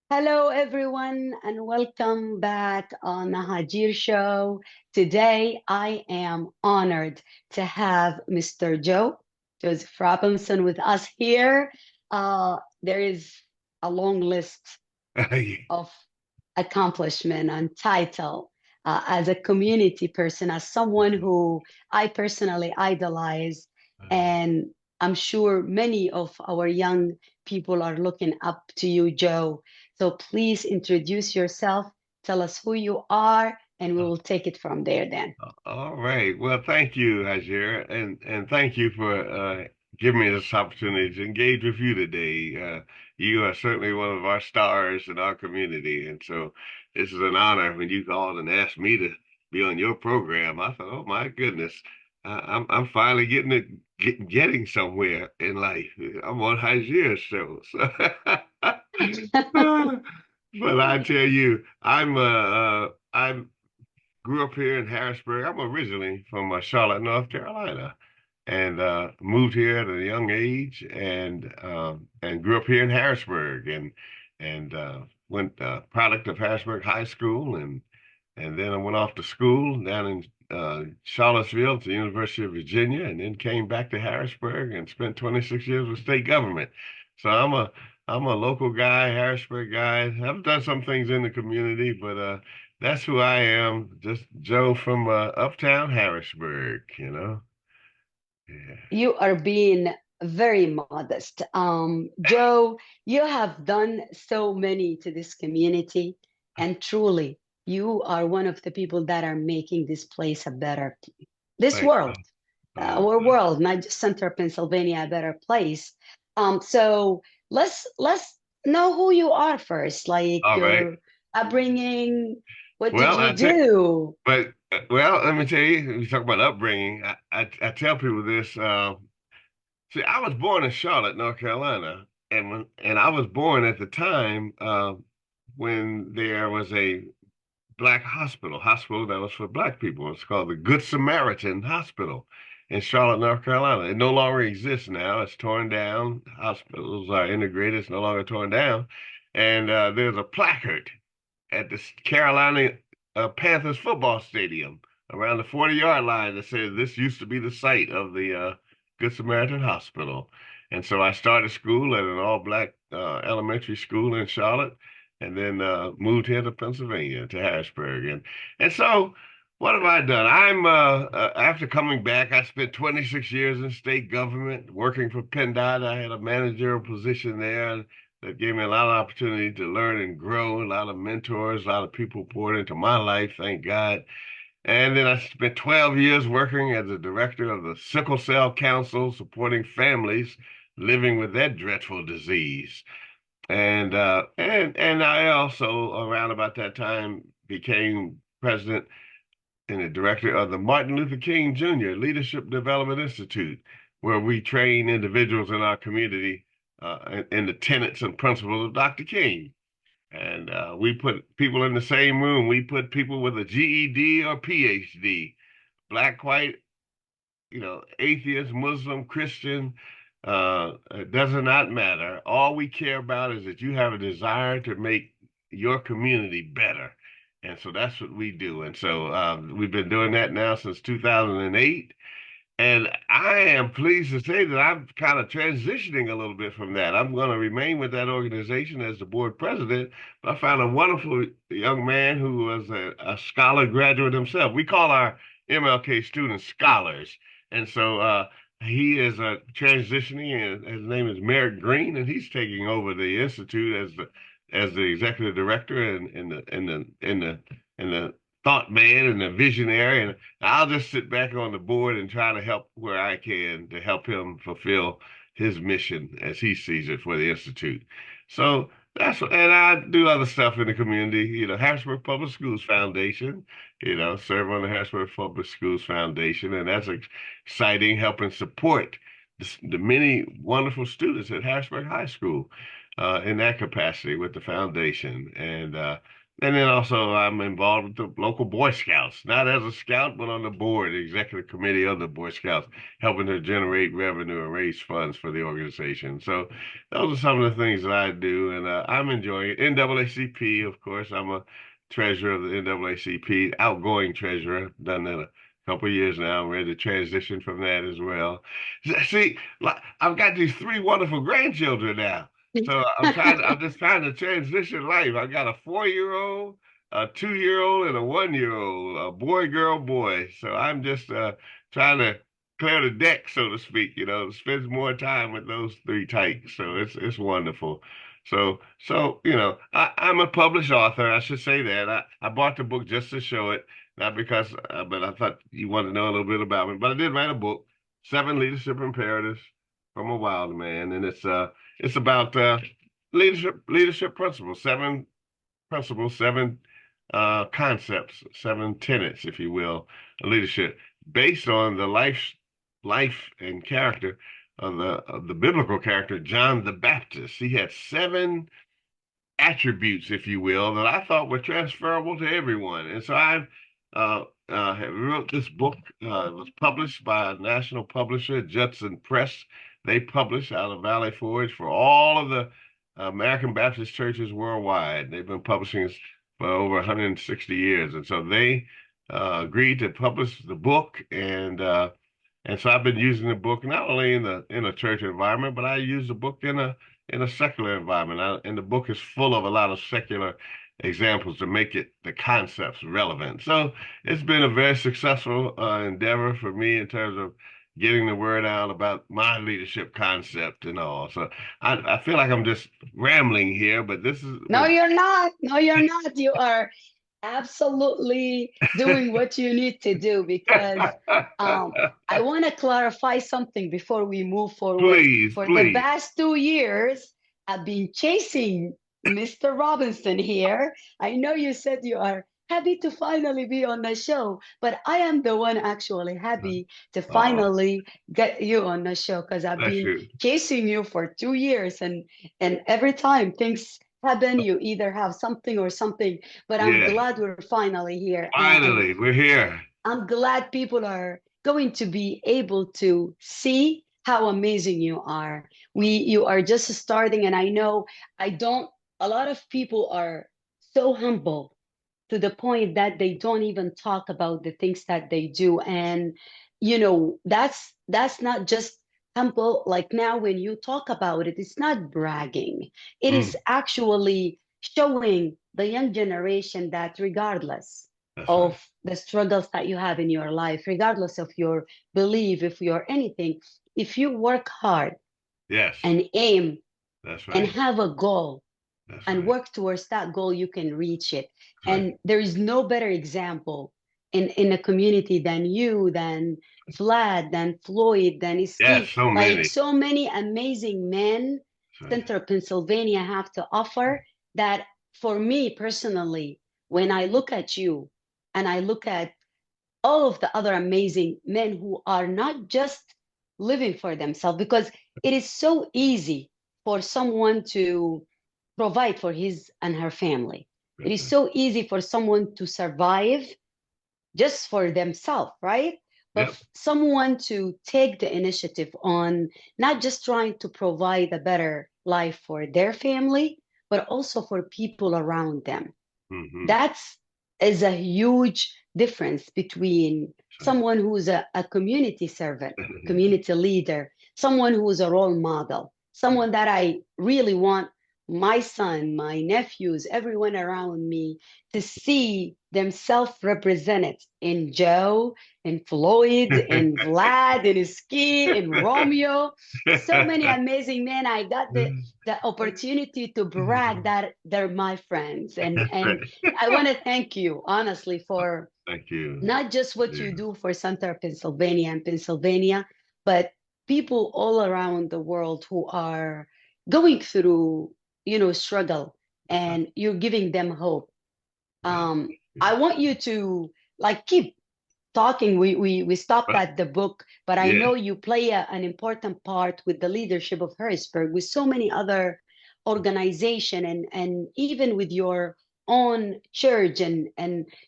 Hello, everyone, and welcome back on the Hagir Show. Today, I am honored to have Mr. Joseph Robinson, with us here. There is a long list of accomplishment and title as a community person, as someone who I personally idolize, and I'm sure many of our young people are looking up to you, Joe. So please introduce yourself, tell us who you are, and we will take it from there then. All right. Well, thank you, Hagir, and thank you for giving me this opportunity to engage with you today. You are certainly one of our stars in our community, and so this is an honor when you called and asked me to be on your program. I thought, oh my goodness, I'm finally getting somewhere in life. I'm on Hagir's show, but I tell you, I grew up here in Harrisburg. I'm originally from Charlotte, North Carolina, and moved here at a young age, and grew up here in Harrisburg, and went product of Harrisburg High School, and then I went off to school down in Charlottesville at the University of Virginia, and then came back to Harrisburg and spent 26 years with state government. So I'm a local guy, Harrisburg guy. I've done some things in the community, but that's who I am. Just Joe from uptown Harrisburg. Yeah. You are being very modest. Joe, you have done so many to this community, and truly, you are one of the people that are making this place a better, this Thank world, you. Oh, our world, not just Central Pennsylvania, a better place. So let's know who you are first, like all right. your upbringing. What did Well, you do? let me tell you, you talk about upbringing. I tell people this. See, I was born in Charlotte, North Carolina, and I was born at the time when there was a black hospital that was for black people. It's called the Good Samaritan Hospital in Charlotte, North Carolina. It no longer exists now. It's torn down. Hospitals are integrated. It's no longer torn down. And there's a placard at the Carolina Panthers football stadium around the 40-yard line that says this used to be the site of the Good Samaritan Hospital. And so I started school at an all-black elementary school in Charlotte, and then moved here to Pennsylvania to Harrisburg. And so what have I done? After coming back, I spent 26 years in state government working for PennDOT. I had a managerial position there that gave me a lot of opportunity to learn and grow. A lot of mentors, a lot of people poured into my life, thank God. And then I spent 12 years working as a director of the Sickle Cell Council, supporting families living with that dreadful disease. And I also around about that time became president and the director of the Martin Luther King Jr. Leadership Development Institute, where we train individuals in our community in the tenets and principles of Dr. King. And we put people in the same room. We put people with a GED or PhD, black, white, atheist, Muslim, Christian, it does not matter. All we care about is that you have a desire to make your community better. And so that's what we do. And so we've been doing that now since 2008. And I am pleased to say that I'm kind of transitioning a little bit from that. I'm going to remain with that organization as the board president, but I found a wonderful young man who was a scholar graduate himself. We call our MLK students scholars. And so he is transitioning, and his name is Merrick Green, and he's taking over the institute as the executive director and the thought man and the visionary. And I'll just sit back on the board and try to help where I can to help him fulfill his mission as he sees it for the institute. So and I do other stuff in the community, Harrisburg Public Schools Foundation, serve on the Harrisburg Public Schools Foundation, and that's exciting, helping support the many wonderful students at Harrisburg High School in that capacity with the foundation. And And then also I'm involved with the local Boy Scouts, not as a scout, but on the board, the executive committee of the Boy Scouts, helping to generate revenue and raise funds for the organization. So those are some of the things that I do, and I'm enjoying it. NAACP, of course, I'm a treasurer of the NAACP, outgoing treasurer. Done that a couple of years now. I'm ready to transition from that as well. See, I've got these three wonderful grandchildren now. So I'm just trying to transition life. I got a 4-year-old, a 2-year-old, and a 1-year-old, a boy, girl, boy. So I'm just trying to clear the deck, so to speak, spend more time with those three tykes. So it's wonderful. So I'm a published author. I should say that. I bought the book just to show it, not because, but I thought you wanted to know a little bit about me. But I did write a book, Seven Leadership Imperatives from a Wild Man, and it's about leadership principles, seven principles, seven concepts, seven tenets, if you will, of leadership, based on the life and character of the biblical character John the Baptist. He had seven attributes, if you will, that I thought were transferable to everyone. And so I have wrote this book. It was published by a national publisher, Judson Press. They publish out of Valley Forge for all of the American Baptist churches worldwide. They've been publishing for over 160 years. And so they agreed to publish the book, and so I've been using the book not only in a church environment, but I use the book in a secular environment. And the book is full of a lot of secular examples to make the concepts relevant. So it's been a very successful endeavor for me in terms of getting the word out about my leadership concept and all. So I feel like I'm just rambling here, but this is No, you're not. No, you're not. You are absolutely doing what you need to do because um, I want to clarify something before we move forward. please, For the please. past 2 years, I've been chasing Mr. Robinson here. I know you said you are happy to finally be on the show, but I am the one actually happy to Oh, finally get you on the show because I've bless been you. chasing you for 2 years, and every time things happen, you either have something or something, but I'm Yes, glad we're finally here. And finally, we're here. I'm glad people are going to be able to see how amazing you are. You are just starting, and I know I don't, a lot of people are so humble to the point that they don't even talk about the things that they do. And that's not just humble. Like now when you talk about it, it's not bragging. It is Mm, actually showing the young generation that regardless that's right. of the struggles that you have in your life, regardless of your belief, if you're anything, if you work hard Yes, and aim that's and right. have a goal That's and right. work towards that goal, you can reach it. That's right. And there is no better example in a community than you, than Vlad, than Floyd, than Yes, Iski. so Like many. so many amazing men That's right. Central Pennsylvania have to offer that for me personally, when I look at you and I look at all of the other amazing men who are not just living for themselves, because it is so easy for someone to provide for his and her family. It That's is right. so easy for someone to survive just for themselves, right? But Yep. someone to take the initiative on not just trying to provide a better life for their family, but also for people around them. Mm-hmm. That's is a huge difference between That's someone who's a community servant, right. community leader, someone who's a role model, someone that I really want my son, my nephews, everyone around me to see themselves represented in Joe, in Floyd, in Vlad, in Ski, in Romeo. So many amazing men. I got the opportunity to brag that they're my friends. And I want to thank you, honestly, for Thank you. not just what Yeah. you do for Central Pennsylvania and Pennsylvania, but people all around the world who are going through, struggle, That's right. and you're giving them hope. Well, I want you to like keep talking. We stopped but at the book, but I yeah. know you play an important part with the leadership of Harrisburg, with so many other organization, and even with your own church, and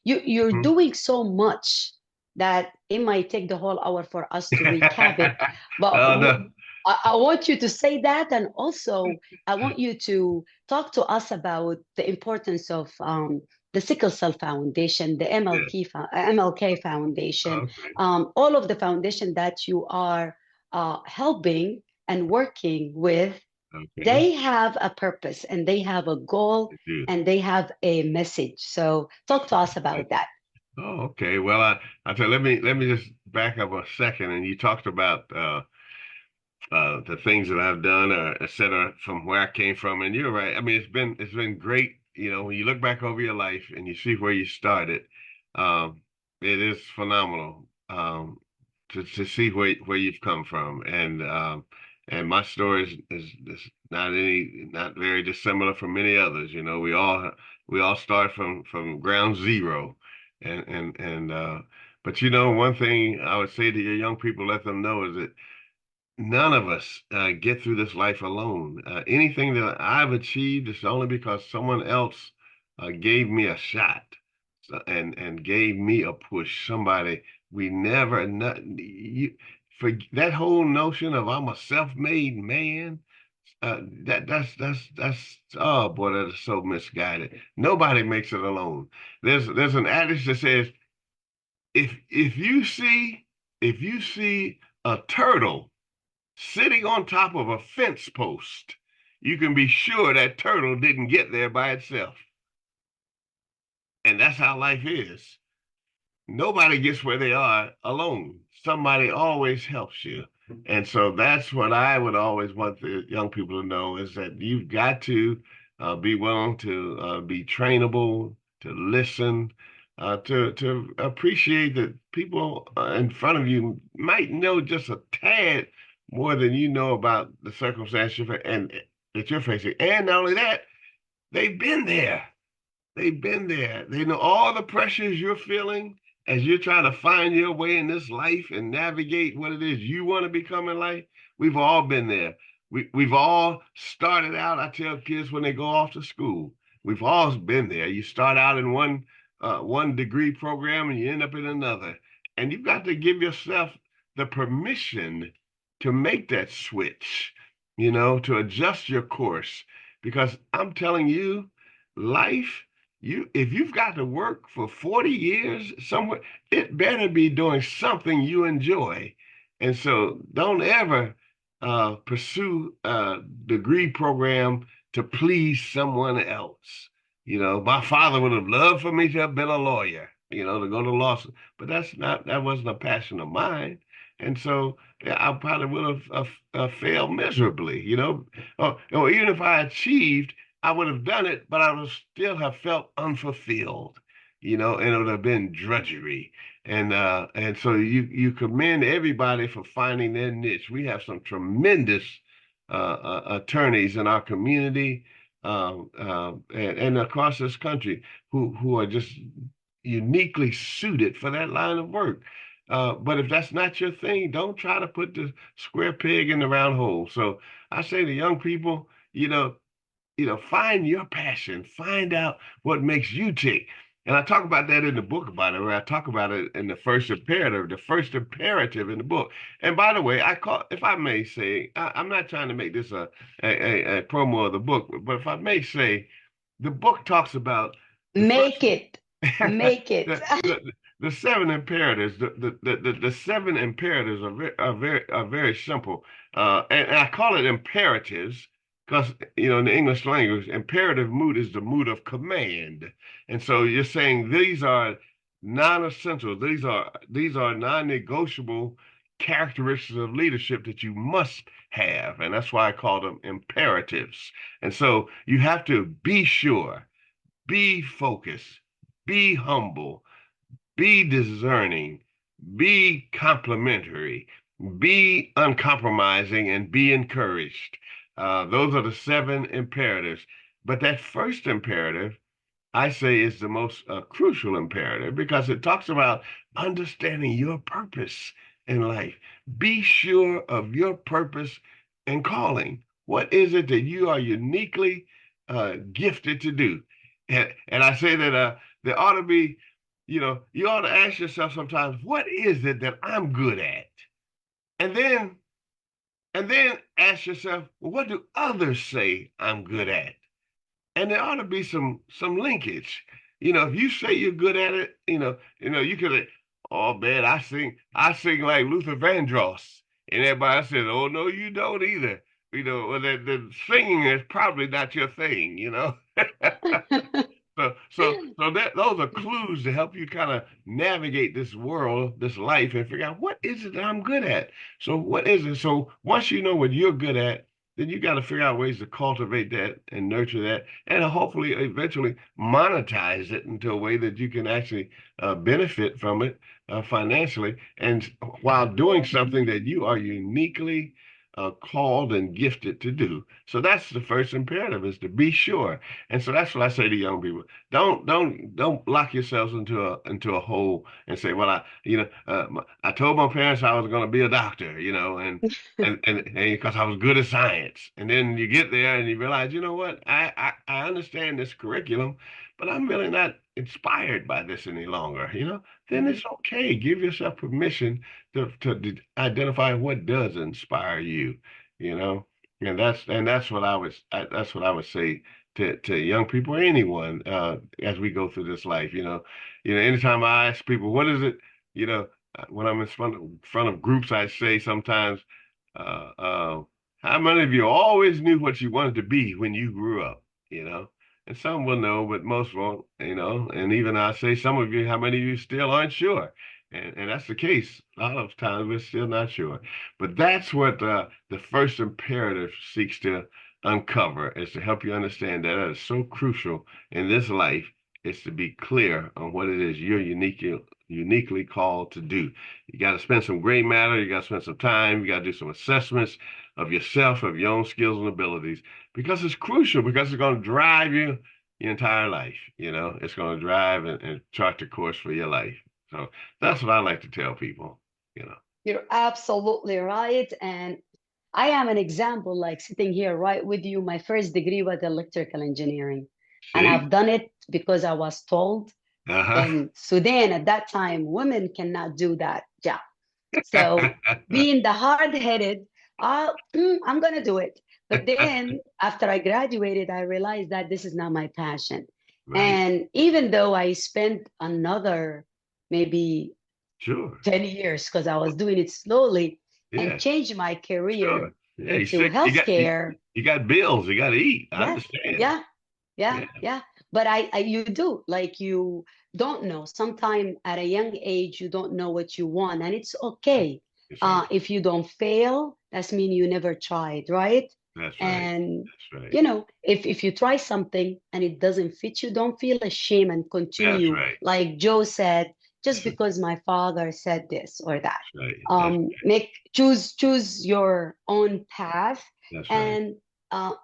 you're Mhm. doing so much that it might take the whole hour for us to recap it. But Oh no. I want you to say that, and also I want you to talk to us about the importance of the Sickle Cell Foundation, the Yeah. MLK Foundation, Okay. all of the foundation that you are helping and working with. Okay. They have a purpose and they have a goal It is. and they have a message. So talk to us about that. Oh, okay. Well, I tell let me just back up a second. And you talked about the things that I've done, et cetera, from where I came from. And you're right. I mean, it's been great. You know, when you look back over your life and you see where you started, um, it is phenomenal to see where you've come from. And my story is not very dissimilar from many others. You know, we all start from ground zero, and but you know, one thing I would say to your young people, let them know is that none of us get through this life alone. Anything that I've achieved is only because someone else gave me a shot and gave me a push. Somebody we never not, you, for that whole notion of I'm a self-made man. That's oh boy, that is so misguided. Nobody makes it alone. There's an adage that says if if you see a turtle sitting on top of a fence post, you can be sure that turtle didn't get there by itself. And that's how life is. Nobody gets where they are alone. Somebody always helps you. And so that's what I would always want the young people to know is that you've got to be willing to be trainable, to listen, to appreciate that people in front of you might know just a tad more than you know about the circumstance and that you're facing. And not only that, they've been there. They've been there. They know all the pressures you're feeling as you're trying to find your way in this life and navigate what it is you want to become in life. We've all been there. We've all started out. I tell kids when they go off to school, we've all been there. You start out in one degree program and you end up in another, and you've got to give yourself the permission to make that switch. You know, to adjust your course because I'm telling you, life if you've got to work for 40 years somewhere, it better be doing something you enjoy. And so don't ever pursue a degree program to please someone else. You know, my father would have loved for me to have been a lawyer, you know, to go to law school, but that wasn't a passion of mine. And so yeah, I probably would have failed miserably, you know, or even if I achieved, I would have done it, but I would still have felt unfulfilled, you know, and it would have been drudgery. And so you commend everybody for finding their niche. We have some tremendous attorneys in our community and across this country who are just uniquely suited for that line of work. But if that's not your thing, don't try to put the square peg in the round hole. So I say to young people, you know, find your passion, find out what makes you tick. And I talk about that in the book about it, where I talk about it in the first imperative in the book. And by the way, if I may say, I'm not trying to make this a promo of the book, but if I may say, the book talks about the Make first it. Make it. the seven imperatives. The seven imperatives are very simple, and I call it imperatives because you know in the English language, imperative mood is the mood of command, and so you're saying these are non-essentials. These are non-negotiable characteristics of leadership that you must have, and that's why I call them imperatives. And so you have to be sure, be focused, be humble, be discerning, be complimentary, be uncompromising, and be encouraged. Those are the seven imperatives. But that first imperative, I say, is the most crucial imperative because it talks about understanding your purpose in life. Be sure of your purpose and calling. What is it that you are uniquely gifted to do? and I say that there ought to be, you ought to ask yourself sometimes, what is it that I'm good at? And then ask yourself, well, what do others say I'm good at? And there ought to be some linkage. If you say you're good at it, you could say, oh man, I sing like Luther Vandross. And everybody says, oh no, you don't either. Well, the singing is probably not your thing. So that those are clues to help you kind of navigate this world, this life, and figure out what is it that I'm good at. So what is it? So once you know what you're good at, then you got to figure out ways to cultivate that and nurture that, and hopefully eventually monetize it into a way that you can actually benefit from it financially, and while doing something that you are uniquely called and gifted to do. So that's the first imperative, is to be sure. And so that's what I say to young people. Don't lock yourselves into a hole and say, well, I told my parents I was going to be a doctor, and because I was good at science. And then you get there and you realize, you know what? I understand this curriculum, but I'm really not inspired by this any longer. Then it's okay. Give yourself permission to identify what does inspire you. And that's what I would say to young people or anyone as we go through this life. Anytime I ask people, what is it, you know, when I'm in front of groups, I say sometimes, uh, uh, how many of you always knew what you wanted to be when you grew up? You know, and some will know, but most won't. And even I say, some of you, how many of you still aren't sure? And that's the case. A lot of times we're still not sure. But that's what the first imperative seeks to uncover, is to help you understand that that is so crucial in this life, is to be clear on what it is you're uniquely called to do. You got to spend some gray matter. You got to spend some time. You got to do some assessments of yourself, of your own skills and abilities, because it's crucial, because it's going to drive you your entire life. It's going to drive and chart the course for your life. So that's what I like to tell people. You're absolutely right. And I am an example, like sitting here right with you. My first degree was electrical engineering. And See? I've done it because I was told Uh-huh. in Sudan at that time, women cannot do that job. So being the hard-headed, I'm gonna do it. But then after I graduated, I realized that this is not my passion. Right. And even though I spent another maybe Sure. 10 years because I was doing it slowly and Yeah. changed my Sure. career Yeah. You into sick. healthcare. You got bills. You got to eat. I Yes, understand. yeah, yeah, Yeah. yeah. But you do, like, you don't know. Sometime at a young age, you don't know what you want, and it's okay. It's okay. If you don't fail, that's mean you never tried, right? That's right. And That's right. if you try something and it doesn't fit you, don't feel ashamed and That's continue. right. Like Joe said, just That's right. because my father said this or that. That's right. That's Make choose your own path that's right. and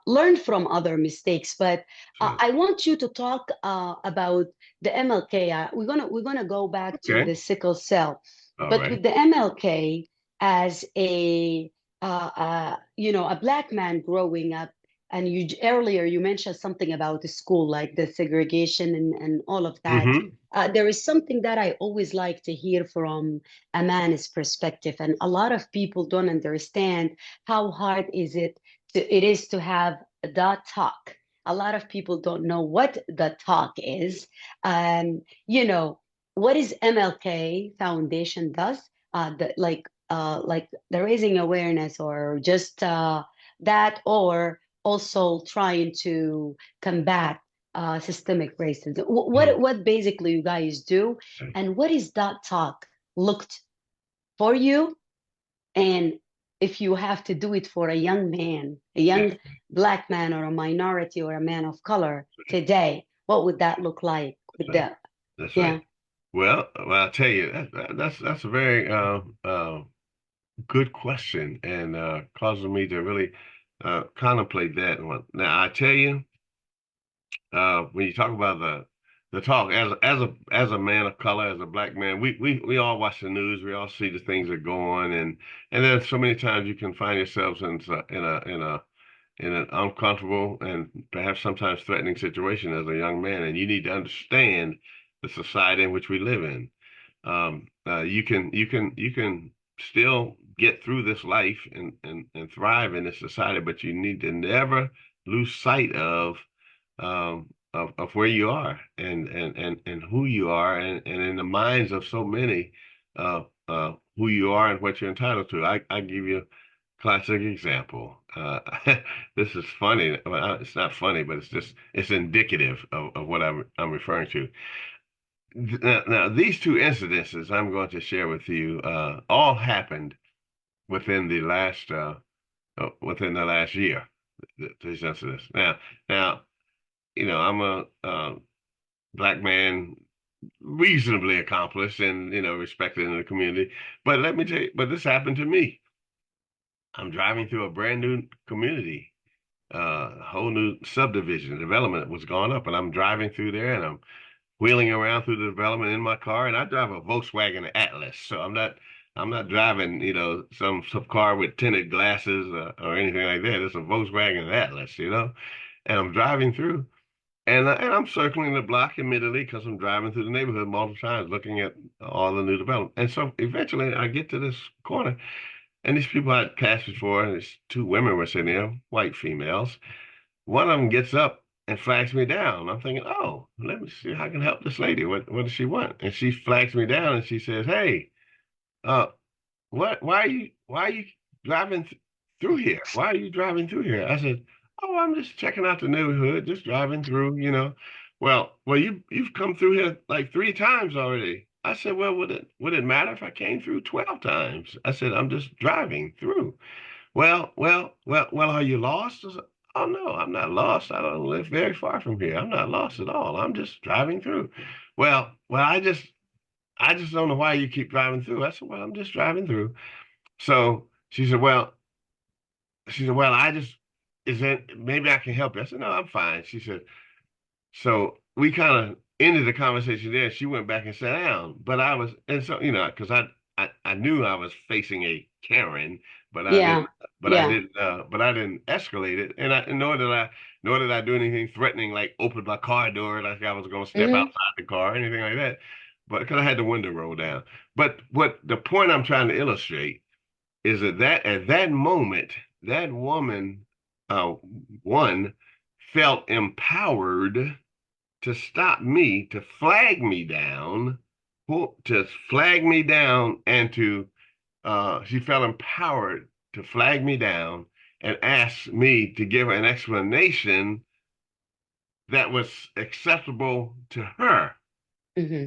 learn from other mistakes. But That's right. I want you to talk about the MLK. We're gonna go back to Okay. the sickle cell, All but right. with the MLK as a black man growing up. And earlier you mentioned something about the school, like the segregation and all of that. Mm-hmm. There is something that I always like to hear from a man's perspective, and a lot of people don't understand how hard it is to have the talk. A lot of people don't know what the talk is. And what is MLK Foundation does? Like the raising awareness, or just that, or also trying to combat systemic racism. What basically you guys do, Okay. and what is that talk looked for you? And if you have to do it for a young man, a Yes. young black man, or a minority, or a man of color today, what would that look like That's with right. the, That's right. yeah. Well, I'll tell you, that's a very good question, and causes me to really contemplate that one. Now, I tell you, when you talk about the talk, as a man of color, as a black man, we all watch the news, we all see the things that go on, and there's so many times you can find yourselves in in an uncomfortable and perhaps sometimes threatening situation as a young man, and you need to understand the society in which we live in. You can still get through this life and thrive in this society, but you need to never lose sight of where you are and who you are and in the minds of so many who you are and what you're entitled to. I give you a classic example. This is funny. Well, it's not funny, but it's indicative of what I'm referring to. Now, these two incidences I'm going to share with you all happened within the last year. These incidents. Now, I'm a black man, reasonably accomplished and respected in the community. But let me tell you, but this happened to me. I'm driving through a brand new community, a whole new subdivision development was going up, and I'm driving through there, and I'm wheeling around through the development in my car, and I drive a Volkswagen Atlas, so I'm not driving, some car with tinted glasses or anything like that. It's a Volkswagen Atlas, and I'm driving through. And I'm circling the block immediately because I'm driving through the neighborhood multiple times looking at all the new development. And so eventually I get to this corner, and these people I'd passed before, and these two women were sitting there, white females. One of them gets up and flags me down. I'm thinking, oh, let me see how I can help this lady. What does she want? And she flags me down and she says, hey, uh, why are you driving through here? Why are you driving through here? I said, oh, I'm just checking out the neighborhood, just driving through. Well, you've come through here like 3 times already. I said, well, would it matter if I came through 12 times? I said, I'm just driving through. Well, are you lost? I said, oh no, I'm not lost. I don't live very far from here. I'm not lost at all. I'm just driving through. Well, I just don't know why you keep driving through. I said, well, I'm just driving through. So she said, well, is that maybe I can help you? I said, no, I'm fine. She said, so we kind of ended the conversation there. She went back and sat down, but and so, because I knew I was facing a Karen, but I didn't, Yeah. Yeah. but I didn't escalate it. And nor did I do anything threatening, like open my car door, like I was going to step Hmm. outside the car, or anything like that. But because I had the window rolled down. But what the point I'm trying to illustrate is that at that moment, that woman, uh, one, felt empowered to stop me, to flag me down, and she felt empowered to flag me down and ask me to give her an explanation that was acceptable to her. Hmm.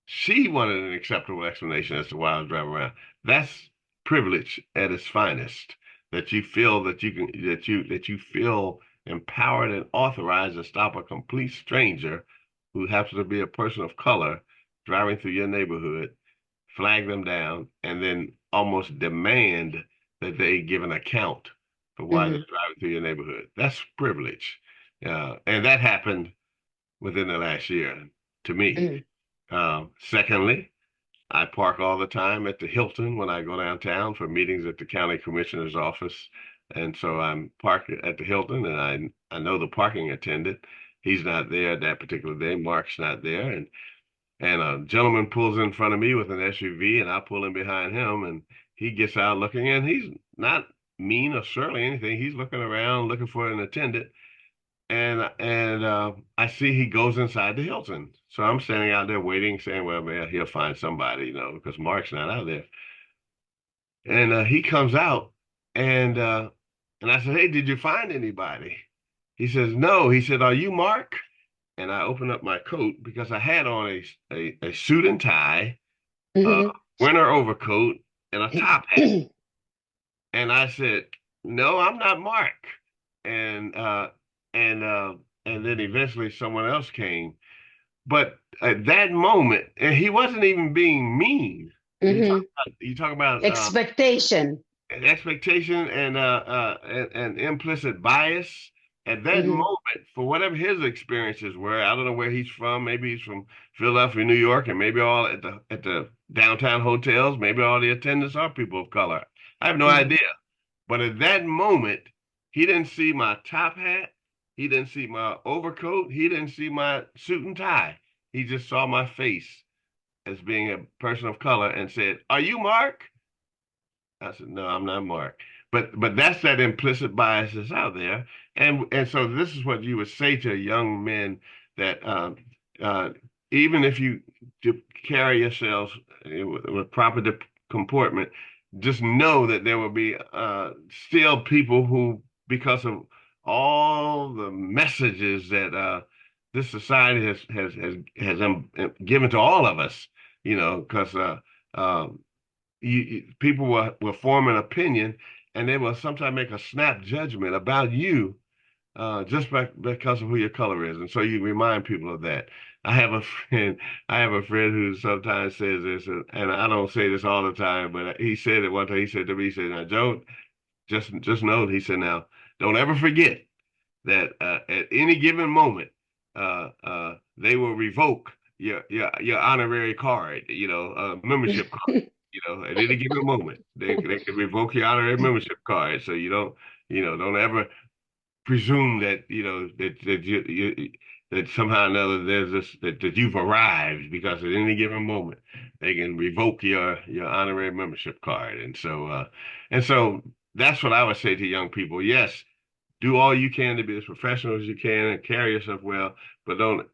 She wanted an acceptable explanation as to why I was driving around. That's privilege at its finest. That you feel that you feel empowered and authorized to stop a complete stranger who happens to be a person of color driving through your neighborhood, flag them down, and then almost demand that they give an account for why they're Hmm. driving through your neighborhood. That's privilege. And that happened within the last year to me. Hmm. Secondly, I park all the time at the Hilton when I go downtown for meetings at the county commissioner's office. And so I'm parked at the Hilton, and I know the parking attendant. He's not there that particular day. Mark's not there. And a gentleman pulls in front of me with an SUV, and I pull in behind him, and he gets out looking, and he's not mean or surly or anything. He's looking around, looking for an attendant. And I see he goes inside the Hilton. So I'm standing out there waiting, saying, well, man, he'll find somebody, because Mark's not out there. And he comes out, and I said, hey, did you find anybody? He says, no. He said, are you Mark? And I opened up my coat because I had on a suit and tie, a Hmm. winter overcoat, and a top hat. And I said, no, I'm not Mark. And uh, and uh, and then eventually someone else came. But at that moment, and he wasn't even being mean. You talk Hmm. you talk about Expectation. expectation and implicit bias. At that Hmm. moment, for whatever his experiences were, I don't know where he's from. Maybe he's from Philadelphia, New York, and maybe all at the downtown hotels. Maybe all the attendants are people of color. I have no Hmm. idea. But at that moment, He didn't see my top hat. He didn't see my overcoat. He didn't see my suit and tie. He just saw my face as being a person of color and said, "Are you Mark?" I said, "No, I'm not Mark." But that's that implicit bias that's out there, and so this is what you would say to young men that uh, even if you carry yourselves with proper comportment, just know that there will be still people who, because of all the messages that this society has given to all of us, because people will form an opinion and they will sometimes make a snap judgment about you just because of who your color is. And so you remind people of that. I have a friend, I have a friend who sometimes says this, and I don't say this all the time, but he said it one time. He said to me, he said, "Now, Joe, just know," he said, "now, don't ever forget that at any given moment, they will revoke your honorary card, membership card. At any given moment, they can revoke your honorary membership card. So don't ever presume that that somehow or another there's this that you've arrived, because at any given moment they can revoke your honorary membership card." And so that's what I would say to young people. Yes, do all you can to be as professional as you can and carry yourself well, but don't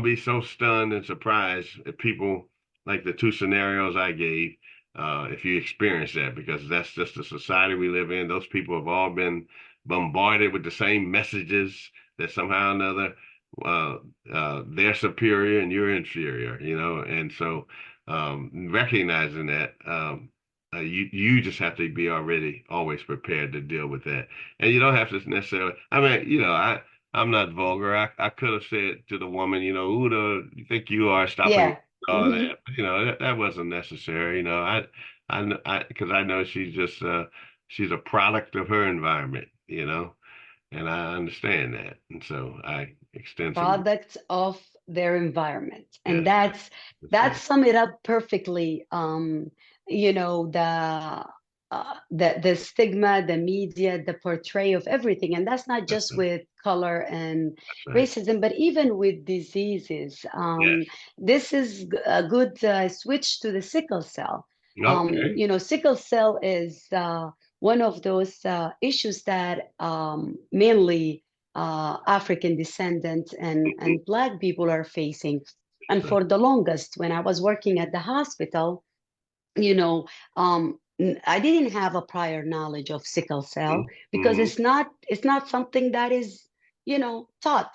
be so stunned and surprised at people like the two scenarios I gave. If you experience that, because that's just the society we live in. Those people have all been bombarded with the same messages that somehow or another they're superior and you're inferior, and so recognizing that, you just have to be already always prepared to deal with that. And you don't have to necessarily, I mean, I'm not vulgar. I could have said to the woman, "Who do you think you are stopping Yeah. all Hmm. that?" But, that wasn't necessary. Because I know she's a product of her environment, and I understand that. And so I extend some, Products of their environment, and yes, that's that's right. sum it up perfectly. You know, the stigma, the media, the portray of everything, and that's not That's just right. with color and That's right. racism, but even with diseases. Yes. This is a good switch to the sickle cell. Okay. Sickle cell is one of those issues that mainly African descendants Mhm. and Black people are facing. And That's right. for the longest, when I was working at the hospital, you know, I didn't have a prior knowledge of sickle cell because Mm-hmm. it's not something that is, taught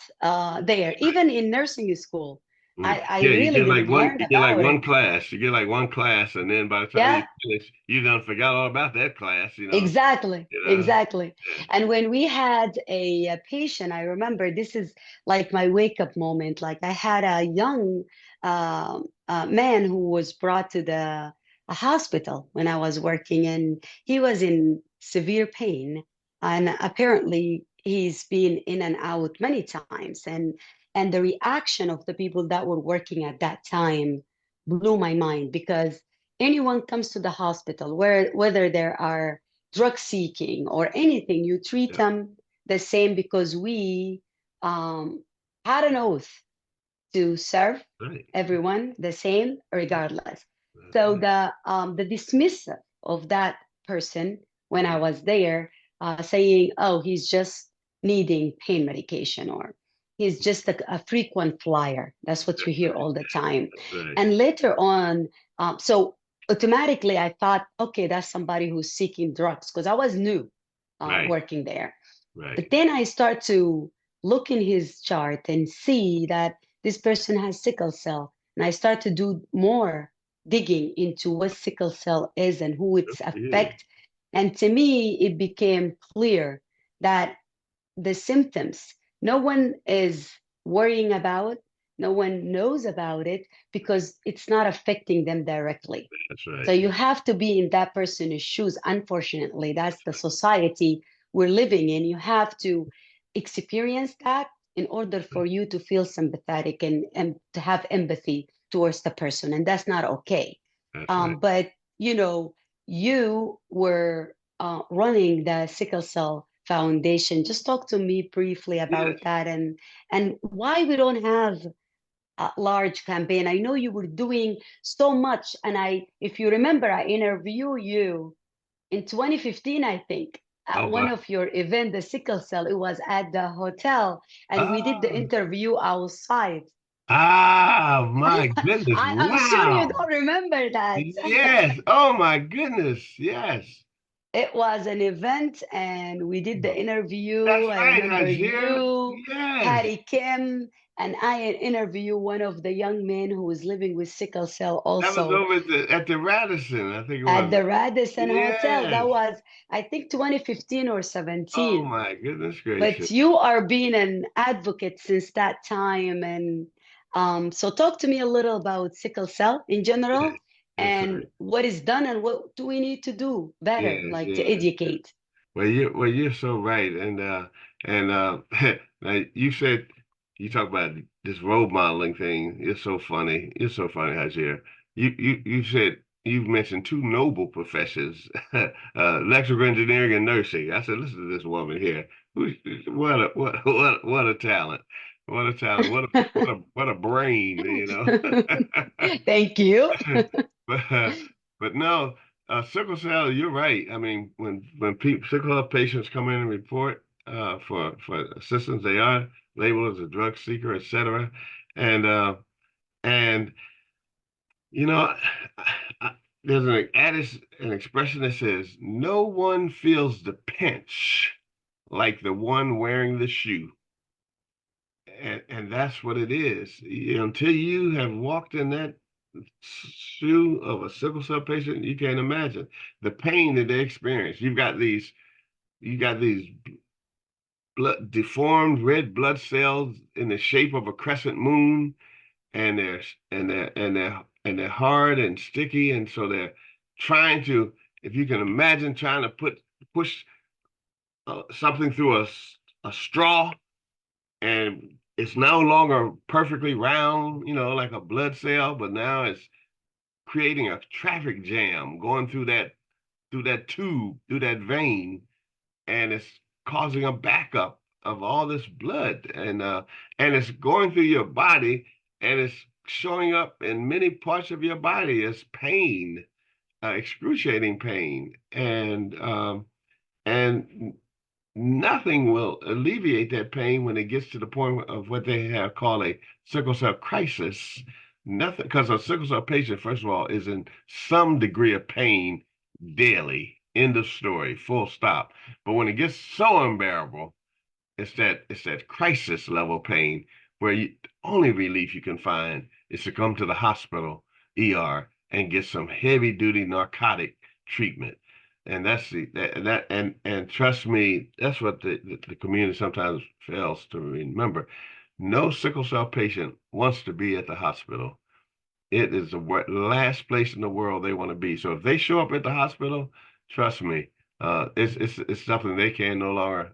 there. Even in nursing school, I Yeah, you really get like didn't one, learn you get like about it. one class. You get like one class, and then by the time you Yeah. finish, you done forgot all about that class. Exactly, You know. exactly. And when we had a patient, I remember this is like my wake up moment. Like I had a young man who was brought to the a hospital when I was working, and he was in severe pain. And apparently, he's been in and out many times. And the reaction of the people that were working at that time blew my mind because anyone comes to the hospital, whether there are drug seeking or anything, you treat Yeah. them the same because we um, had an oath to serve Right. everyone the same regardless. That's So right. the dismissal of that person when I Mhm. was there, saying, "Oh, he's just needing pain medication," or "He's just a frequent flyer." That's what you That's hear right. all the time. That's right. And later on, so automatically I thought, okay, that's somebody who's seeking drugs because I was new Right. working there. But Right. then I start to look in his chart and see that this person has sickle cell. And I start to do more digging into what sickle cell is and who Good it's for you. affect. And to me, it became clear that the symptoms, no one is worrying about, no one knows about it because it's not affecting them directly. That's So right. you have to be in that person's shoes. Unfortunately, that's the society we're living in. You have to experience that in order for you to feel sympathetic and to have empathy towards the person. And that's not okay. That's right. But you know, you were. running the Sickle Cell Foundation. Just talk to me briefly Yes. about that and why we don't have a large campaign. I know you were doing so much, and if you remember, I interviewed you in 2015, I think, at Oh, one wow. of your event, the sickle cell. It was at the hotel, and we did the Ah, interview outside. my goodness. I'm sure you Wow. don't remember that. Yes. Oh, my goodness. Yes. It was an event, and we did the interview. That's I right, remember Hagir. you, Yes. Patty Kim, and I interview one of the young men who was living with sickle cell That was also over at the Radisson, I think it at was. the Radisson Hotel. That Yes. was, I think, 2015 or Oh, 17. my goodness But gracious. you are being an advocate since that time. And so talk to me a little about sickle cell in Yes. general Yes, and sir. what is done and what do we need to do better, Yes, like to yes. educate. Well, you're so right, and now you said you talk about this role modeling thing. It's so funny. It's so funny, Hajir. You said you've mentioned two noble professions, electrical engineering and nursing. I said, listen to this woman here. What a talent. What a talent. What a brain, you know. Thank you. But but no, sickle cell. You're right. I mean, when sickle cell patients come in and report for assistance, they are labeled as a drug seeker, etc. And and you know, there's an expression that says, "No one feels the pinch like the one wearing the shoe." And that's what it is. Until you have walked in that shoe of a sickle cell patient, you can't imagine the pain that they experience. You got these deformed red blood cells in the shape of a crescent moon, and they're hard and sticky, and so they're trying to, if you can imagine, trying to push something through a straw, and it's no longer perfectly round, like a blood cell, but now it's creating a traffic jam going through that tube, through that vein, and it's causing a backup of all this blood, and it's going through your body, and it's showing up in many parts of your body as pain, excruciating pain, and nothing will alleviate that pain when it gets to the point of what they have called a sickle cell crisis. Nothing, because a sickle cell patient, first of all, is in some degree of pain daily. End of story, full stop. But when it gets so unbearable, it's that crisis level pain where only relief you can find is to come to the hospital, ER, and get some heavy duty narcotic treatment. And that's and trust me, that's what the community sometimes fails to remember. No sickle cell patient wants to be at the hospital. It is the last place in the world they want to be. So if they show up at the hospital, trust me, it's something they can no longer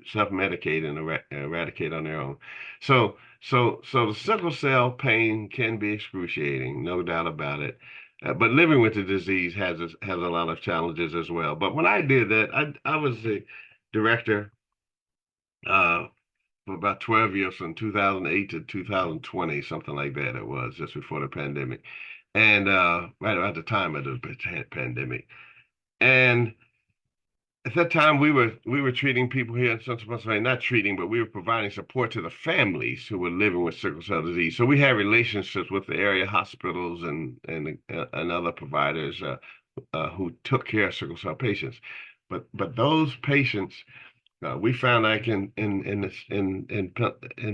self-medicate and eradicate on their own. So the sickle cell pain can be excruciating, no doubt about it. But living with the disease has a lot of challenges as well. But when I did that, I was the director uh, for about 12 years, from 2008 to 2020, something like that. It was just before the pandemic, and right about the time of the pandemic. And at that time, we were treating people here in Central Pennsylvania, not treating, but we were providing support to the families who were living with sickle cell disease. So we had relationships with the area hospitals and other providers who took care of sickle cell patients. But those patients, we found, like in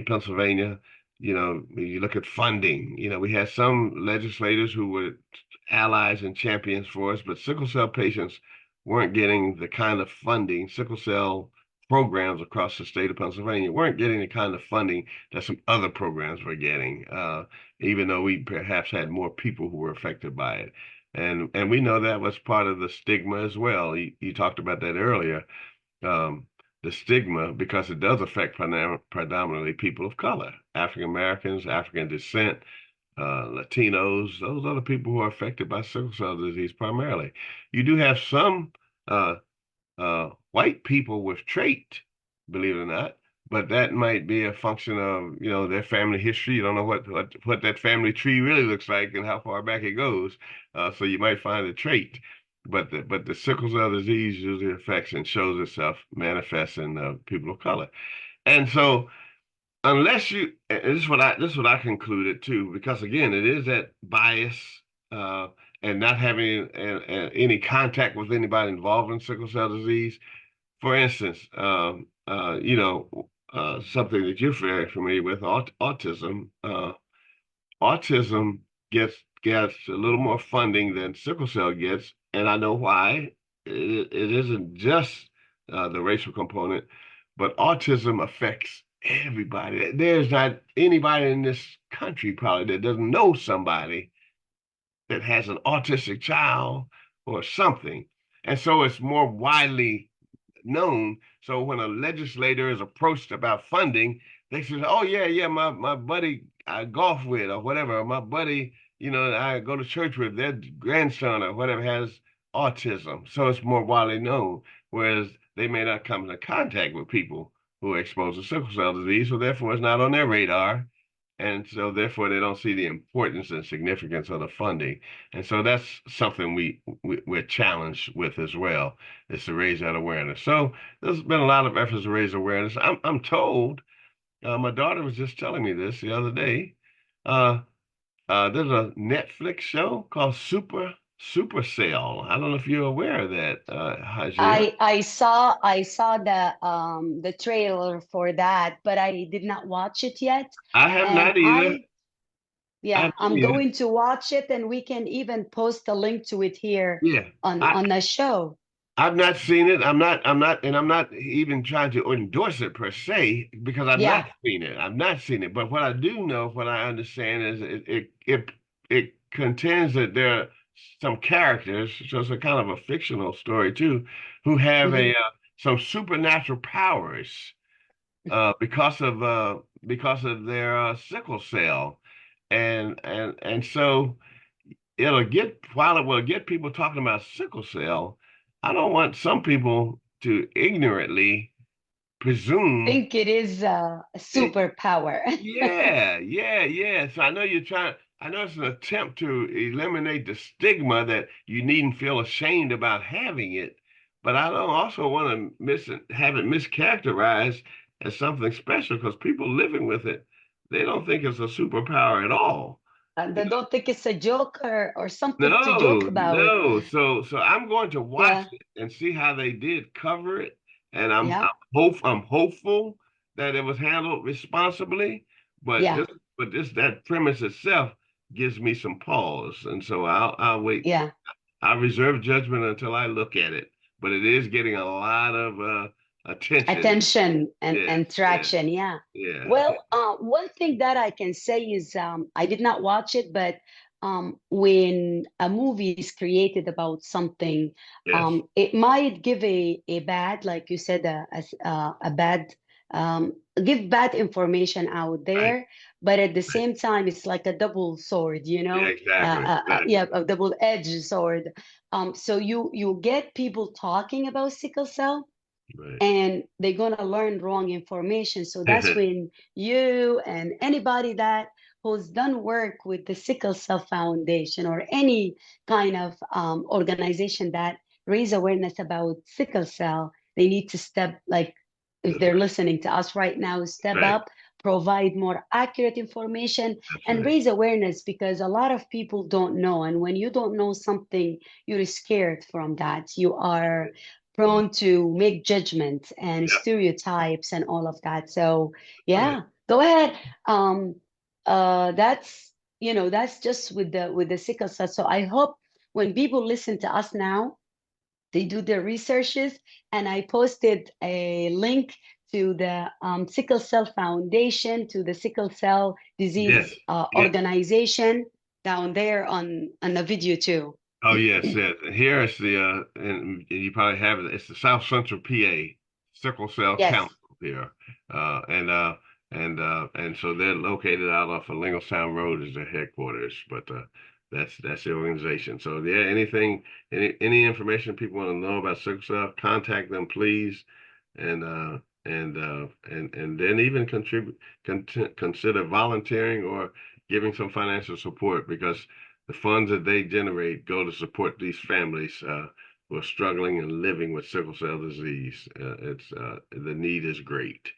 Pennsylvania, when you look at funding, we had some legislators who were allies and champions for us, but sickle cell patients weren't getting the kind of funding. Sickle cell programs across the state of Pennsylvania weren't getting the kind of funding that some other programs were getting, even though we perhaps had more people who were affected by it. And we know that was part of the stigma as well. You talked about that earlier, um, the stigma, because it does affect predominantly people of color, African Americans, African descent, Latinos. Those are the people who are affected by sickle cell disease primarily. You do have some white people with trait, believe it or not. But that might be a function of, their family history. You don't know what that family tree really looks like and how far back it goes. So you might find a trait. But the sickle cell disease usually affects and shows itself, manifests in people of color. And so unless you, and this is what I concluded too, because again, it is that bias, uh, and not having any contact with anybody involved in sickle cell disease. For instance, something that you're very familiar with, autism. Autism gets a little more funding than sickle cell gets, and I know why. It isn't just the racial component, but autism affects everybody. There's not anybody in this country probably that doesn't know somebody that has an autistic child or something. And so it's more widely known. So when a legislator is approached about funding, they say, "Oh yeah, yeah, my buddy I golf with or whatever, or my buddy, I go to church with, their grandson or whatever has autism." So it's more widely known, whereas they may not come into contact with people who are exposed to sickle cell disease, so therefore it's not on their radar. And so therefore they don't see the importance and significance of the funding. And so that's something we're challenged with as well, is to raise that awareness. So there's been a lot of efforts to raise awareness. I'm told, my daughter was just telling me this the other day. Uh, there's a Netflix show called Supercell. I don't know if you're aware of that, Hajir. I saw the trailer for that, but I did not watch it yet. I have And not either. I yeah, haven't I'm either. going to watch it, and we can even post a link to it here Yeah. on the show. I've not seen it. I'm not even trying to endorse it per se because I've not Yeah. seen it. I've not seen it. But what I do know, what I understand is it contends that there are some characters, so it's a kind of a fictional story too, who have Hmm. some supernatural powers because of their sickle cell, and so while it will get people talking about sickle cell, I don't want some people to ignorantly presume Think it is a it. superpower. Yeah, yeah, yeah. So I know it's an attempt to eliminate the stigma that you needn't feel ashamed about having it, but I don't also want to have it mischaracterized as something special because people living with it, they don't think it's a superpower at all. And they don't think it's a joke or something to joke No, about. no. So I'm going to watch Yeah, it and see how they did cover it, and yeah, I'm hopeful that it was handled responsibly. But yeah, just that premise itself gives me some pause, and so I'll wait. yeah. I'll reserve judgment until I look at it. But it is getting a lot of attention. Attention Yes, and yes, traction. Yeah. yeah, Well, one thing that I can say is I did not watch it, but when a movie is created about something, yes, it might give a bad, like you said, a bad, give bad information out right, there, but at the right. same time, it's like a double sword, Yeah, exactly, yeah, exactly. a double-edged sword. So you get people talking about sickle cell Right. and they're going to learn wrong information. So that's when you and anybody that who's done work with the Sickle Cell Foundation or any kind of organization that raise awareness about sickle cell, they need to step, like if That's they're right. listening to us right now, step Right. up, provide more accurate information That's and right. raise awareness because a lot of people don't know. And when you don't know something, you're scared from that. You are Mhm. prone to make judgments and Yep. stereotypes and all of that. So Right. yeah, go ahead. That's that's just with the sickle cell. So I hope when people listen to us now, they do their researches, and I posted a link to the Sickle Cell Foundation, to the Sickle Cell Yes. Disease Yeah. organization down there on the video too. Oh, yes. Yes. Here it's and you probably have it. It's the South Central PA Sickle Cell Yes. Council here, uh, and uh, and so they're located out off of Linglestown Road is their headquarters. But That's the organization. So yeah, anything, any information people want to know about sickle cell, contact them, please, and and then even consider volunteering or giving some financial support because the funds that they generate go to support these families who are struggling and living with sickle cell disease. It's the need is great.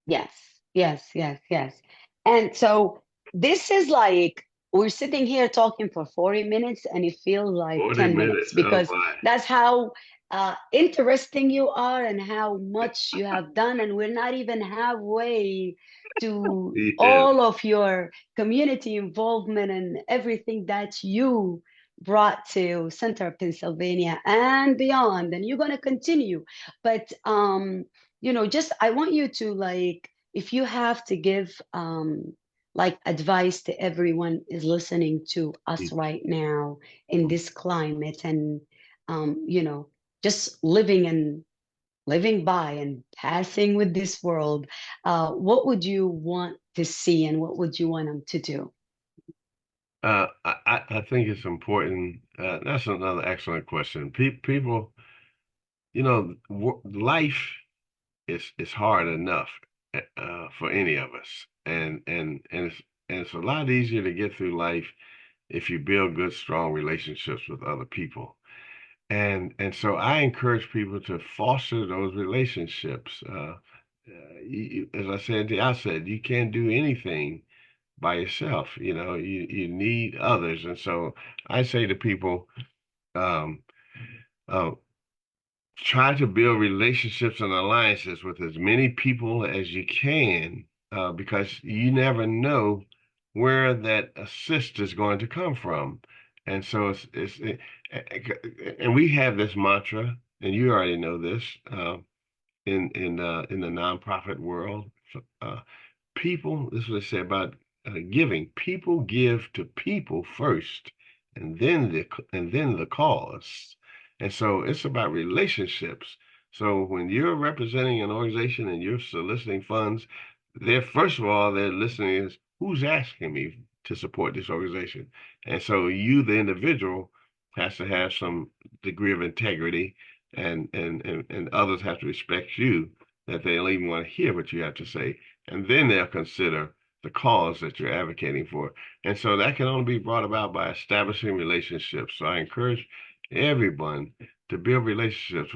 Yes, yes, yes, yes. And so this is like we're sitting here talking for 40 minutes and it feels like 40 10 minutes minutes. Oh because my. that's how interesting you are and how much you have done. And we're not even halfway to Yeah. all of your community involvement and everything that you brought to Center Pennsylvania and beyond. And you're going to continue. But just I want you to like if you have to give like advice to everyone is listening to us right now in this climate and just living by and passing with this world, what would you want to see and what would you want them to do? I think it's important. That's another excellent question. People, life is hard enough for any of us, and it's a lot easier to get through life if you build good, strong relationships with other people. And so I encourage people to foster those relationships. As I said at the outset, you can't do anything by yourself. You need others. And so I say to people, um, uh, try to build relationships and alliances with as many people as you can, because you never know where that assist is going to come from. And so and we have this mantra, and you already know this, in the nonprofit world. Uh, People, this is what they say about giving. People give to people first, and then the cause. And so it's about relationships. So when you're representing an organization and you're soliciting funds, they're first of all they're listening is who's asking me to support this organization, and so you, the individual, has to have some degree of integrity, and others have to respect you that they'll even want to hear what you have to say, and then they'll consider the cause that you're advocating for. And so that can only be brought about by establishing relationships. So I encourage everyone to build relationships.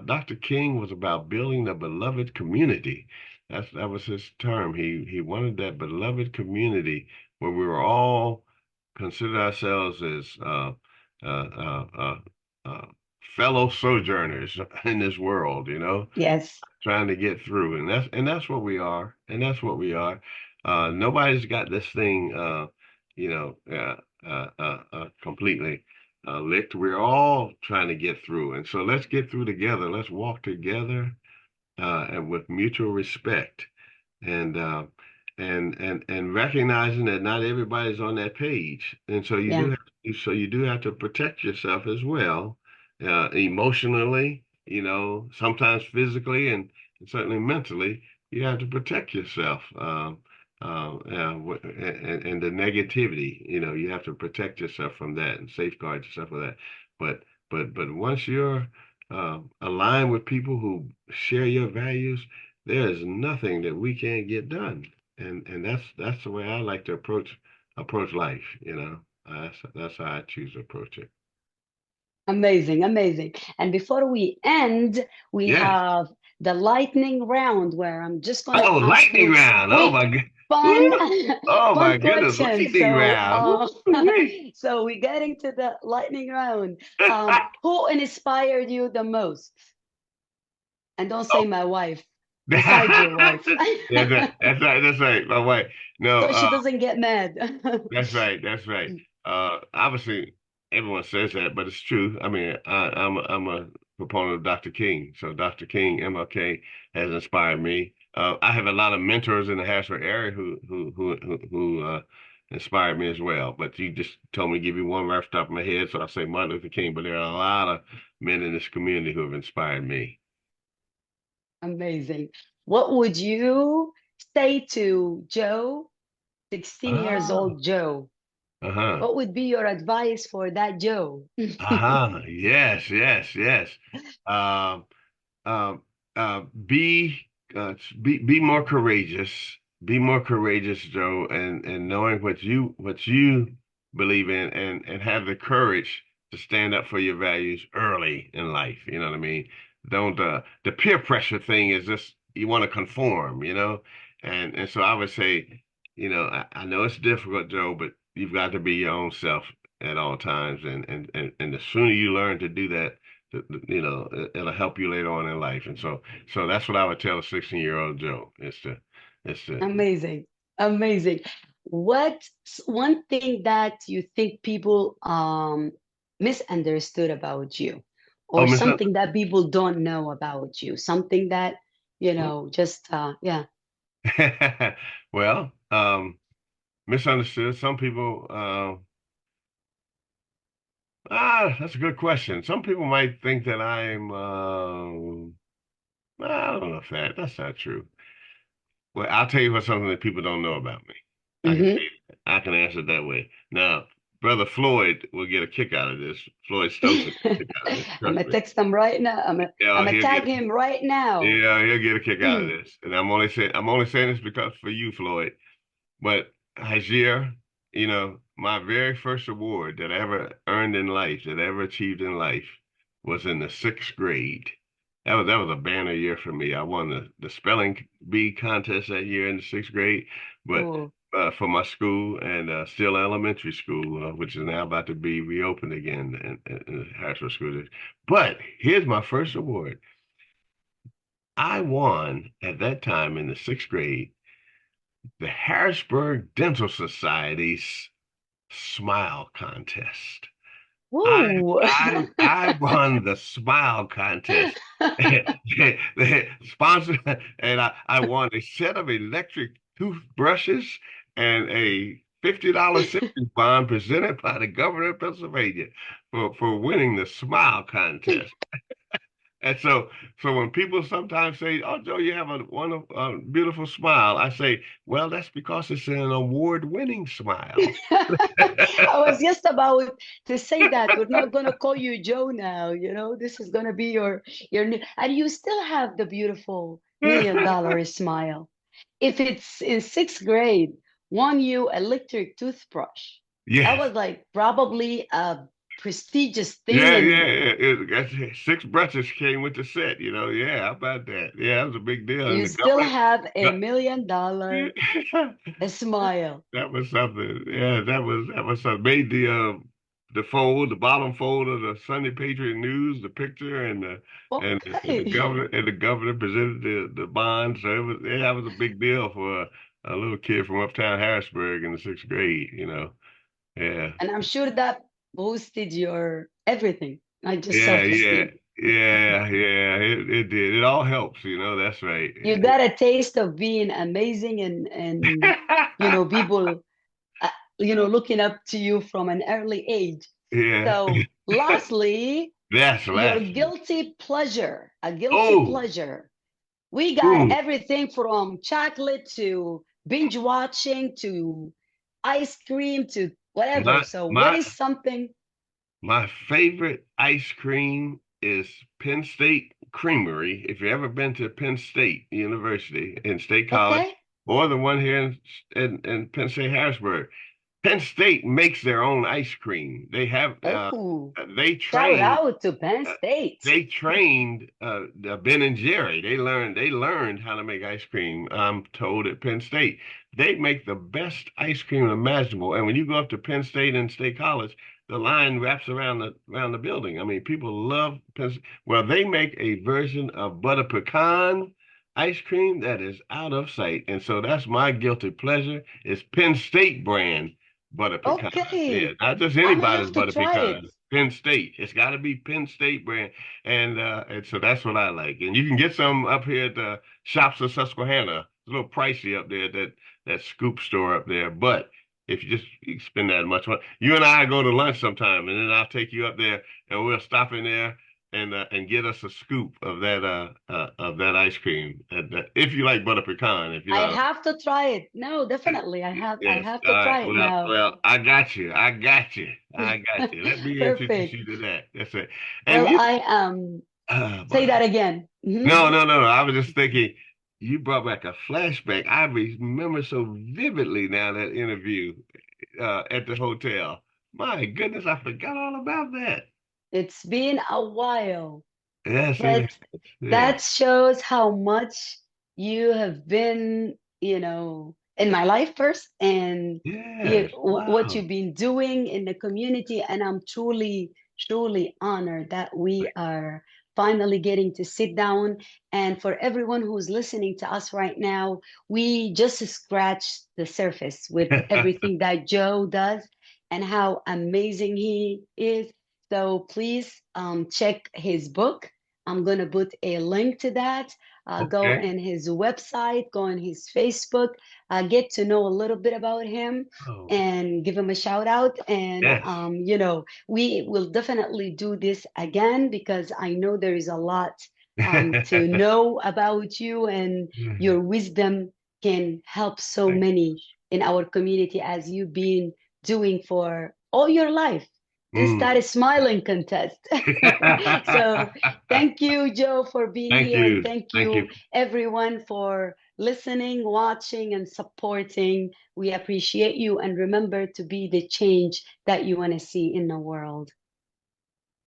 Dr. King was about building a beloved community. That was his term. He wanted that beloved community where we were all consider ourselves as uh, uh, uh, uh, fellow sojourners in this world, Yes. trying to get through, and that's what we are, nobody's got this thing you know completely licked. We're all trying to get through, and so let's get through together. Let's walk together, and with mutual respect, and uh, and recognizing that not everybody's on that page, and so Yeah. you do have to protect yourself as well, emotionally, sometimes physically, and certainly mentally. You have to protect yourself. And the negativity, you have to protect yourself from that and safeguard yourself from that. But but once you're aligned with people who share your values, there is nothing that we can't get done, and that's the way I like to approach life. That's how I choose to approach it. Amazing, amazing. And before we end, we Yes. have the lightning round where I'm just going to Oh, ask lightning you round. Oh quick, my god. fun, Woo! Oh my fun goodness, questions. lightning round. Woo-wee. So we're getting to the lightning round. Who inspired you the most? And don't say my wife, besides your wife, That's right. That's right. That's right. My wife. No, so she doesn't get mad. that's right. That's right. Obviously, everyone says that, but it's true. I mean, I'm a proponent of Dr. King. So Dr. King, MLK, has inspired me. I have a lot of mentors in the Harrisburg area who inspired me as well. But you just told me to give you one right off the top of my head, so I say Martin Luther King. But there are a lot of men in this community who have inspired me. Amazing. What would you say to Joe, 16 years Ah. old Joe? Uh-huh. What would be your advice for that Joe? Uh-huh. Yes, yes, yes. Um, um, be be more courageous. Be more courageous, Joe, and knowing what you believe in, and have the courage to stand up for your values early in life. You know what I mean? Don't the peer pressure thing is just you want to conform, and so I would say, I know it's difficult, Joe, but you've got to be your own self at all times, and the sooner you learn to do that, it'll help you later on in life. And so that's what I would tell a 16-year-old Joe is to, Amazing. Amazing. What's one thing that you think people misunderstood about you, oh, or something that people don't know about you? Something that, just yeah. well, misunderstood. Some people, that's a good question. Some people might think that I don't know if that's not true. Well, I'll tell you what something that people don't know about me. I can tell Hmm. you that. I can answer it that way. Now, Brother Floyd will get a kick out of this. Floyd Stokes will get a kick out of this. I'm Trust gonna me. text him right now. I'm Yeah, gonna tag him right now. he'll get a kick out of this. And I'm only saying this because for you, Floyd. But Hagir, my very first award that I ever earned in life, that I ever achieved in life, was in the sixth grade. That was a banner year for me. I won the spelling bee contest that year in the sixth grade, but Oh, for my school and still elementary school, which is now about to be reopened again in Harrisburg School District. But here's my first award. I won at that time in the sixth grade the Harrisburg Dental Society's smile contest. I whoa. I won the smile contest. They sponsored, and I won a set of electric toothbrushes and a $50 savings bond presented by the governor of Pennsylvania for winning the smile contest. And so when people sometimes say, "Oh, Joe, you have a wonderful, beautiful smile," I say, "Well, that's because it's an award-winning smile." I was just about to say that we're not gonna call you Joe now. This is gonna be your new, and you still have the beautiful $1 million smile. If it's in sixth grade, won you electric toothbrush. That Yes. was like probably a prestigious thing, Yeah, yeah, and yeah. Six brushes came with the set, Yeah, how about that? Yeah, that was a big deal. And you the still governor, have a go- $1 million smile. that was something. Yeah, that was something. Made the bottom fold of the Sunday Patriot News, the picture, and the Okay. governor presented the bond. So that was a big deal for a little kid from uptown Harrisburg in the sixth grade. Yeah. And I'm sure that boosted your everything, not just Yeah, yeah, self-esteem. yeah. It did. It all helps, that's right. You got a taste of being amazing, and people looking up to you from an early age. Yeah. So lastly, That's your lastly. guilty pleasure, a guilty Oh, pleasure. We got ooh, everything from chocolate to binge watching to ice cream to whatever. my So what my is something? my favorite ice cream is Penn State Creamery. If you've ever been to Penn State University in State College, Okay. or the one here in Penn State Harrisburg, Penn State makes their own ice cream. Oh, They shout train out to Penn uh, State. they trained Ben and Jerry. They learned how to make ice cream. I'm told at Penn State they make the best ice cream imaginable. And when you go up to Penn State and State College, the line wraps around the building. I mean, people love Penn. Well, they make a version of butter pecan ice cream that is out of sight, and so that's my guilty pleasure. Is Penn State brand butter pecan. Yeah, Okay. not just I'm gonna anybody's have to butter try pecan. it. Penn State. It's got to be Penn State brand, and so that's what I like. And you can get some up here at the shops of Susquehanna. It's a little pricey up there, that scoop store up there. But if you spend that much money, you and I go to lunch sometime, and then I'll take you up there, and we'll stop in there and get us a scoop of that ice cream. If you like butter pecan, if you're I not, have to try it. No, definitely. I yes. have All to right. try it Well, now. well, I got you. I got you. I got you. Let me introduce Perfect. you to that. That's it. And Well, you, I say boy. that again. No, no, no, no. I was just thinking, you brought back a flashback. I remember so vividly now that interview at the hotel. My goodness, I forgot all about that. It's been a while. Yes, it is. But Yeah. that shows how much you have been, in my life first, and Yes. what Wow. you've been doing in the community. And I'm truly, truly honored that we are finally getting to sit down. And for everyone who's listening to us right now, we just scratched the surface with everything that Joe does and how amazing he is. So please check his book. I'm going to put a link to that. Go Okay. in his website, go on his Facebook, get to know a little bit about him Oh, and give him a shout out. And, yes. we will definitely do this again because I know there is a lot to know about you, and your wisdom can help so Thank many in our community as you've been doing for all your life. Just you. that a smiling contest. So thank you, Joe, for being Thank here, and you. thank Thank you. you, everyone, for listening, watching, and supporting. We appreciate you, and remember to be the change that you want to see in the world.